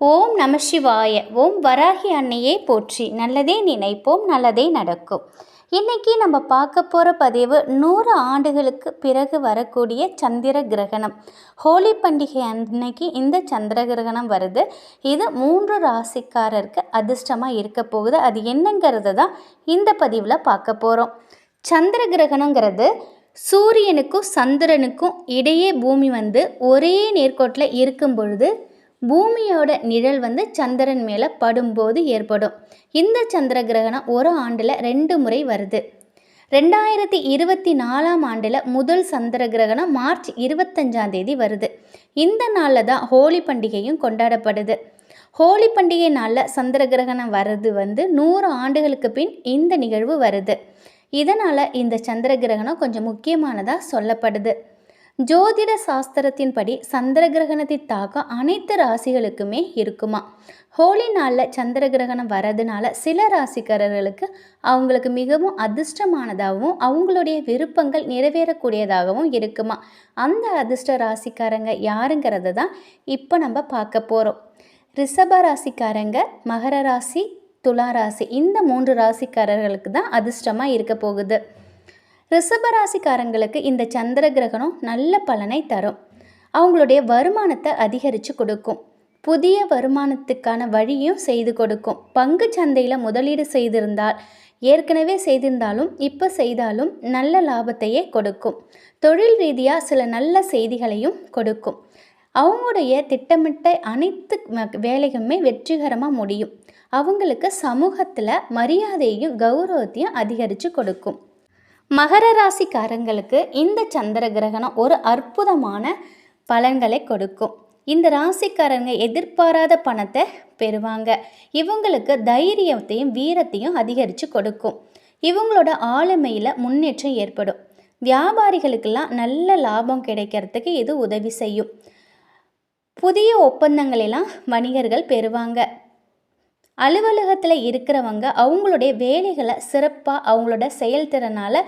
ஓம் நம சிவாய. ஓம் வராகி அன்னையே போற்றி. நல்லதே நினைப்போம், நல்லதே நடக்கும். இன்றைக்கி நம்ம பார்க்க போகிற பதிவு 100 ஆண்டுகளுக்கு பிறகு வரக்கூடிய சந்திர கிரகணம். ஹோலி பண்டிகை அன்னைக்கு இந்த சந்திர கிரகணம் வருது. இது 3 ராசிக்காரருக்கு அதிர்ஷ்டமாக இருக்க போகுது. அது என்னங்கிறது தான் இந்த பதிவில் பார்க்க போகிறோம். சந்திர கிரகணங்கிறது சூரியனுக்கும் சந்திரனுக்கும் இடையே பூமி ஒரே நேர்கோட்டில் இருக்கும் பொழுது பூமியோட நிழல் சந்திரன் மேலே படும்போது ஏற்படும். இந்த சந்திர கிரகணம் ஒரு ஆண்டில் 2 முறை வருது. 2024ஆம் ஆண்டில் முதல் சந்திர கிரகணம் மார்ச் 25ஆம் தேதி வருது. இந்த நாளில் தான் ஹோலி பண்டிகையும் கொண்டாடப்படுது. ஹோலி பண்டிகை நாளில் சந்திர கிரகணம் வர்றது 100 ஆண்டுகளுக்கு பின் இந்த நிகழ்வு வருது. இதனால் இந்த சந்திர கிரகணம் கொஞ்சம் முக்கியமானதாக சொல்லப்படுது. ஜோதிட சாஸ்திரத்தின்படி சந்திர கிரகணத்தின் தாக்கம் அனைத்து ராசிகளுக்குமே இருக்குமா. ஹோலி நாளில் சந்திர கிரகணம் வர்றதுனால சில ராசிக்காரர்களுக்கு அவங்களுக்கு மிகவும் அதிர்ஷ்டமானதாகவும் அவங்களுடைய விருப்பங்கள் நிறைவேறக்கூடியதாகவும் இருக்குமா. அந்த அதிர்ஷ்ட ராசிக்காரங்க யாருங்கிறத தான் இப்போ நம்ம பார்க்க போகிறோம். ரிஷப ராசிக்காரங்க, மகர ராசி, துலா ராசி, இந்த 3 ராசிக்காரர்களுக்கு தான் அதிர்ஷ்டமாக இருக்க போகுது. ரிஷபராசிக்காரங்களுக்கு இந்த சந்திர கிரகணம் நல்ல பலனை தரும். அவங்களுடைய வருமானத்தை அதிகரித்து கொடுக்கும். புதிய வருமானத்துக்கான வழியும் செய்து கொடுக்கும். பங்கு சந்தையில் முதலீடு செய்திருந்தால், ஏற்கனவே செய்திருந்தாலும் இப்போ செய்தாலும் நல்ல லாபத்தையே கொடுக்கும். தொழில் ரீதியாக சில நல்ல செய்திகளையும் கொடுக்கும். அவங்களுடைய திட்டமிட்ட அனைத்து வேலைகளுமே வெற்றிகரமாக முடியும். அவங்களுக்கு சமூகத்தில் மரியாதையும் கௌரவத்தையும் அதிகரித்து கொடுக்கும். மகர ராசிக்காரங்களுக்கு இந்த சந்திர கிரகணம் ஒரு அற்புதமான பலன்களை கொடுக்கும். இந்த ராசிக்காரங்க எதிர்பாராத பணத்தை பெறுவாங்க. இவங்களுக்கு தைரியத்தையும் வீரத்தையும் அதிகரித்து கொடுக்கும். இவங்களோட ஆளுமையில் முன்னேற்றம் ஏற்படும். வியாபாரிகளுக்கெல்லாம் நல்ல லாபம் கிடைக்கிறதுக்கு இது உதவி செய்யும். புதிய ஒப்பந்தங்களெல்லாம் வணிகர்கள் பெறுவாங்க. அலுவலகத்தில் இருக்கிறவங்க அவங்களுடைய வேலைகளை சிறப்பாக அவங்களோட செயல்திறனால்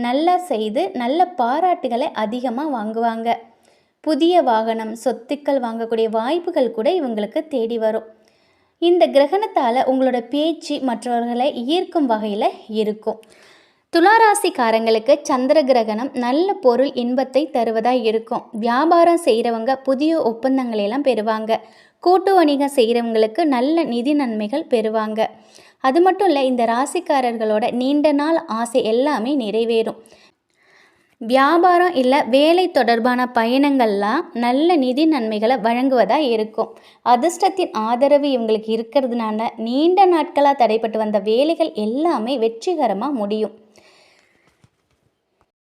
நல்லா செய்து நல்ல பாராட்டுகளை அதிகமாக வாங்குவாங்க. புதிய வாகனம், சொத்துக்கள் வாங்கக்கூடிய வாய்ப்புகள் கூட இவங்களுக்கு தேடி வரும். இந்த கிரகணத்தால் உங்களோட பேச்சு மற்றவர்களை ஈர்க்கும் வகையில் இருக்கும். துளாராசிக்காரங்களுக்கு சந்திர கிரகணம் நல்ல பொருள் இன்பத்தை தருவதாக இருக்கும். வியாபாரம் செய்கிறவங்க புதிய ஒப்பந்தங்களெல்லாம் பெறுவாங்க. கூட்டு வணிகம் செய்கிறவங்களுக்கு நல்ல நிதி நன்மைகள் பெறுவாங்க. அது மட்டும் இல்லை, இந்த ராசிக்காரர்களோட நீண்ட நாள் ஆசை எல்லாமே நிறைவேறும். வியாபாரம் இல்லை வேலை தொடர்பான பயணங்கள்லாம் நல்ல நிதி நன்மைகளை வழங்குவதாக இருக்கும். அதிர்ஷ்டத்தின் ஆதரவு இவங்களுக்கு இருக்கிறதுனால நீண்ட நாட்களாக தடைப்பட்டு வந்த வேலைகள் எல்லாமே வெற்றிகரமாக முடியும்.